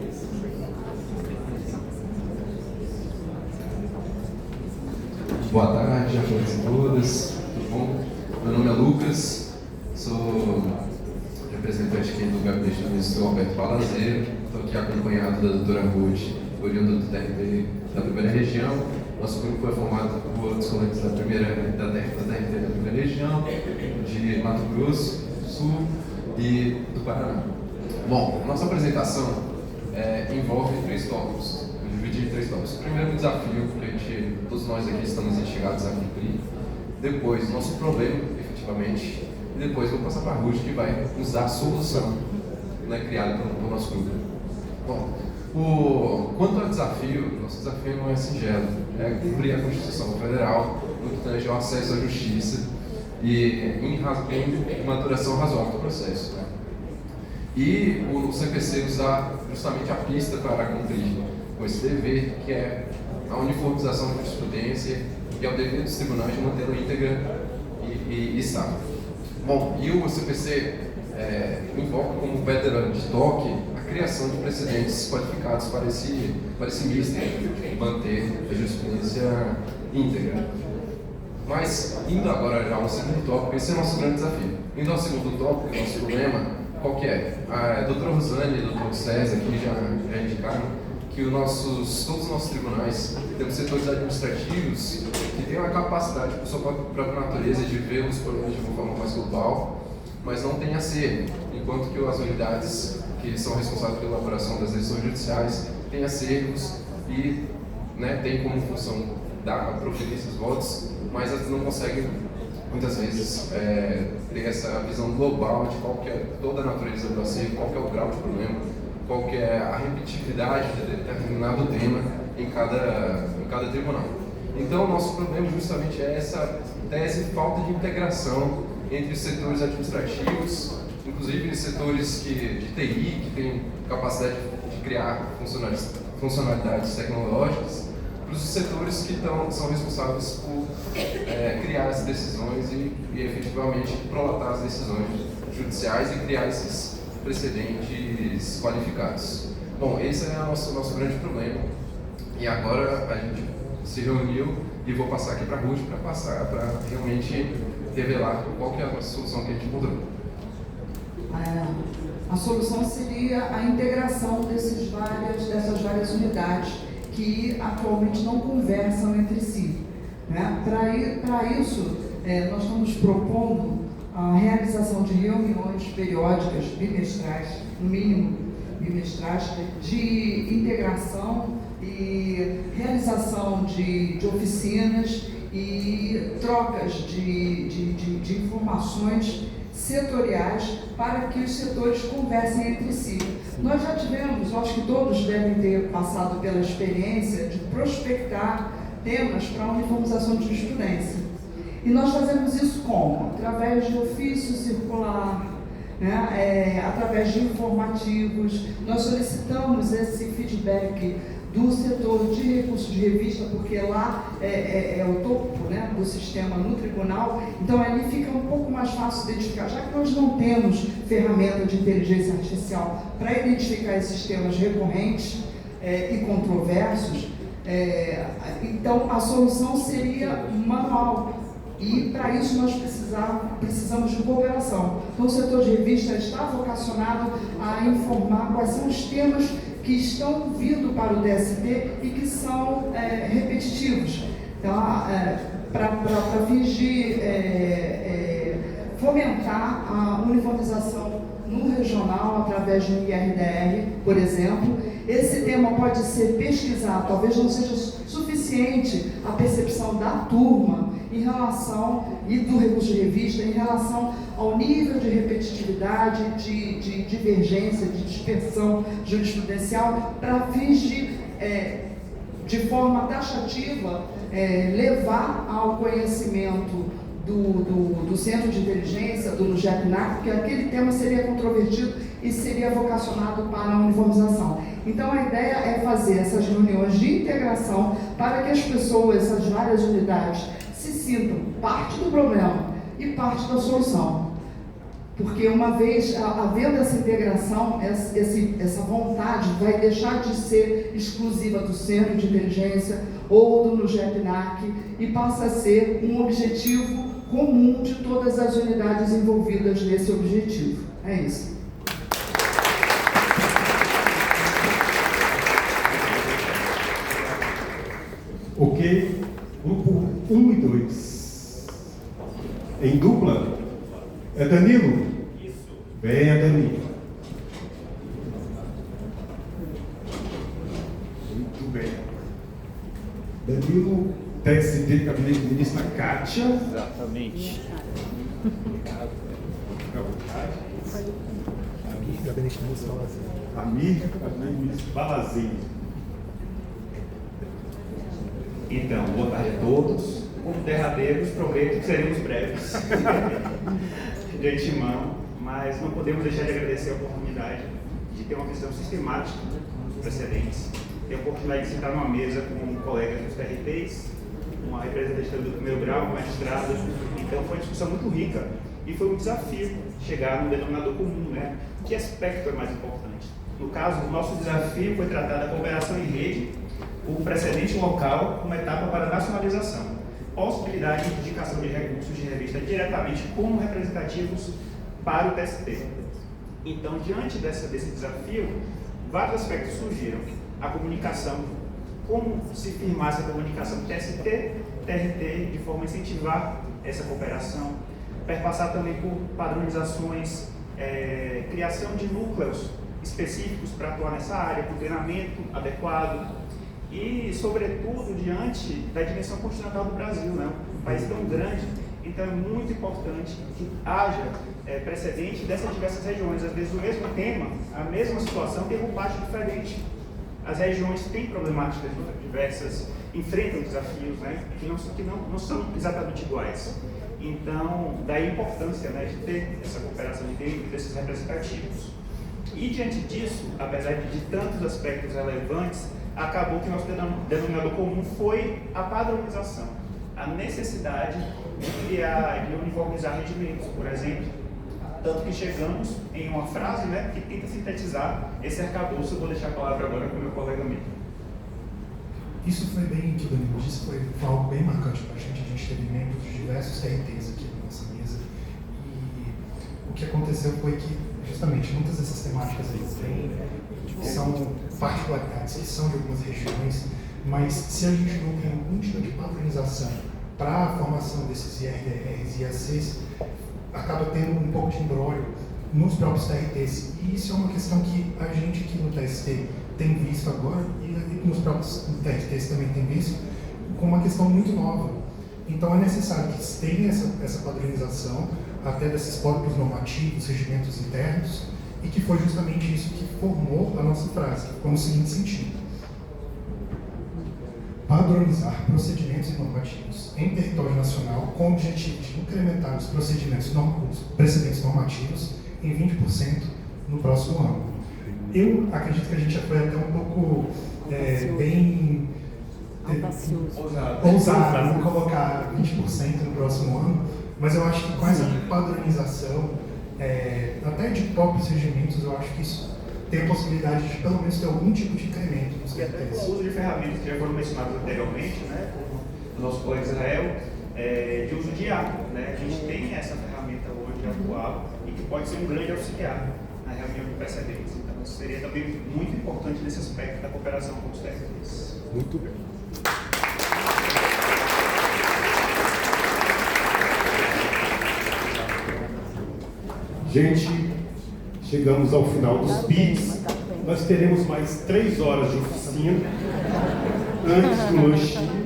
Boa tarde a todos e todas, tudo bom? Meu nome é Lucas, sou representante aqui do gabinete do ministro Alberto Palazeiro, estou aqui acompanhado da doutora Ruth, oriunda do TRT da primeira região. Nosso grupo foi formado por outros colegas da TRT da primeira região, de Mato Grosso do Sul e do Paraná. Bom, nossa apresentação envolve 3 tópicos. Dividir em 3 tópicos. Primeiro, o desafio que todos nós aqui estamos instigados a cumprir. Depois, nosso problema, efetivamente. E depois, vou passar para a Ruth, que vai nos dar a solução, né, criada pelo nosso grupo. Bom, quanto ao desafio, nosso desafio não é singelo. É cumprir a Constituição Federal no que tange ao acesso à justiça e em uma duração razoável do processo. Né? E o CPC nos dá justamente a pista para cumprir com esse dever, que é a uniformização da jurisprudência, que é o dever dos tribunais de mantê-la íntegra e estável. Bom, e o CPC invoca como pedra de toque a criação de precedentes qualificados para esse mister de manter a jurisprudência íntegra. Mas, indo agora já ao segundo tópico, esse é o nosso grande desafio. Indo ao segundo tópico, o nosso problema, qual que é? A doutora Rosane e o doutor César aqui já indicaram que todos os nossos tribunais temos setores administrativos que têm uma capacidade, por sua própria natureza, de ver os problemas de uma forma mais global, mas não tem acervo, enquanto que as unidades que são responsáveis pela elaboração das decisões judiciais têm acervos e, né, têm como função proferir esses votos, mas não conseguem, muitas vezes, ter essa visão global de qual que é toda a natureza do acervo, qual que é o grau de problema, qual que é a repetitividade de determinado tema em cada tribunal. Então, o nosso problema justamente é essa tese de falta de integração entre os setores administrativos, inclusive setores de TI, que têm capacidade de criar funcionalidades tecnológicas, para os setores que são responsáveis por criar as decisões e efetivamente prolatar as decisões judiciais e criar esses precedentes qualificados. Bom, esse é o nosso grande problema. E agora a gente se reuniu e vou passar aqui para a Ruth para realmente revelar qual que é a solução que a gente encontrou. A solução seria a integração dessas várias unidades que atualmente não conversam entre si. Né? Para isso, nós estamos propondo a realização de reuniões periódicas, bimestrais, no mínimo bimestrais, de integração e realização de oficinas e trocas de informações setoriais para que os setores conversem entre si. Nós já tivemos, acho que todos devem ter passado pela experiência de prospectar temas para a uniformização de jurisprudência. E nós fazemos isso como? Através de ofício circular, né? Através de informativos. Nós solicitamos esse feedback do setor de recursos de revista, porque lá é o topo, né, do sistema no tribunal, então ali fica um pouco mais fácil identificar, já que nós não temos ferramenta de inteligência artificial para identificar esses temas recorrentes e controversos, então a solução seria manual. E para isso nós precisamos de cooperação. Então o setor de revista está vocacionado a informar quais são os temas que estão vindo para o DST e que são repetitivos. Então, para fins de fomentar a uniformização no regional, através do IRDR, por exemplo, esse tema pode ser pesquisado, talvez não seja suficiente a percepção da turma em relação, e do recurso de revista, em relação ao nível de repetitividade, de divergência, de dispersão jurisprudencial, para fins de forma taxativa, levar ao conhecimento do Centro de Inteligência, do NUGEP-NAC, que aquele tema seria controvertido e seria vocacionado para a uniformização. Então, a ideia é fazer essas reuniões de integração para que as pessoas, essas várias unidades, se sintam parte do problema e parte da solução. Porque uma vez havendo essa integração, essa vontade vai deixar de ser exclusiva do Centro de Inteligência ou do NUGEP-NAC e passa a ser um objetivo comum de todas as unidades envolvidas nesse objetivo. É isso. Ok, grupo 1 e 2. Em dupla, é Danilo? Isso. Venha, Danilo. Muito bem. Danilo, TST, Gabinete de Ministra Kátia. Exatamente. Obrigado. Fica à vontade. Amir, Gabinete de Ministro Balazinho. Amir, Gabinete de Ministro Balazinho. Então, boa tarde a todos. Como derradeiros, prometo que seremos breves de antemão, mas não podemos deixar de agradecer a oportunidade de ter uma questão sistemática dos precedentes, ter a oportunidade de sentar numa mesa com colegas dos TRTs, uma representante do primeiro grau, uma magistrada. Então, foi uma discussão muito rica e foi um desafio chegar num denominador comum, né? Que aspecto é mais importante? No caso, o nosso desafio foi tratar da cooperação em rede, o precedente local como etapa para a nacionalização, possibilidade de indicação de recursos de revista diretamente como representativos para o TST. Então, diante desse desafio, vários aspectos surgiram. A comunicação, como se firmar essa comunicação TST-TRT de forma a incentivar essa cooperação, perpassar também por padronizações, criação de núcleos específicos para atuar nessa área, com treinamento adequado, e, sobretudo, diante da dimensão continental do Brasil, né? Um país tão grande, então é muito importante que haja precedente dessas diversas regiões. Às vezes o mesmo tema, a mesma situação tem roupagem diferente. As regiões têm problemáticas diversas, enfrentam desafios, né? que não são exatamente iguais. Então, daí a importância, né, de ter essa cooperação dentro desses representativos. E, diante disso, apesar de tantos aspectos relevantes, acabou que nosso denominador comum foi a padronização, a necessidade de criar, de uniformizar regimentos, por exemplo, tanto que chegamos em uma frase, né, que tenta sintetizar esse arcabouço. Eu vou deixar a palavra agora para o meu colega mesmo. Isso foi bem, que o Danilo disse, foi algo bem marcante para a gente. A gente teve membros de diversos TRTs aqui na nossa mesa, e o que aconteceu foi que, justamente, muitas dessas temáticas aí que são particularidades, que são de algumas regiões, mas se a gente não tem algum tipo de padronização para a formação desses IRDRs e IACs, acaba tendo um pouco de imbróglio nos próprios TRTs. E isso é uma questão que a gente aqui no TST tem visto agora, e nos próprios TRTs também tem visto, como uma questão muito nova. Então é necessário que tenha essa padronização, até desses corpos normativos, regimentos internos, e que foi justamente isso que formou a nossa frase, com o seguinte sentido: padronizar procedimentos normativos em território nacional com o objetivo de incrementar os precedentes normativos em 20% no próximo ano. Eu acredito que a gente já foi até um pouco bem ousado em colocar 20% no próximo ano, mas eu acho que com essa padronização, até de próprios regimentos, eu acho que isso tem a possibilidade de pelo menos ter algum tipo de incremento nos até com o uso de ferramentas que já foram mencionadas anteriormente, né, como o nosso colega Israel, de uso de IA. Né? A gente tem essa ferramenta hoje atual e que pode ser um grande auxiliar na reunião de precedentes. Então, isso seria também muito importante nesse aspecto da cooperação com os TRTs. Muito bem. Gente, chegamos ao final dos PITs. Nós teremos mais 3 horas de oficina antes do lanchinho.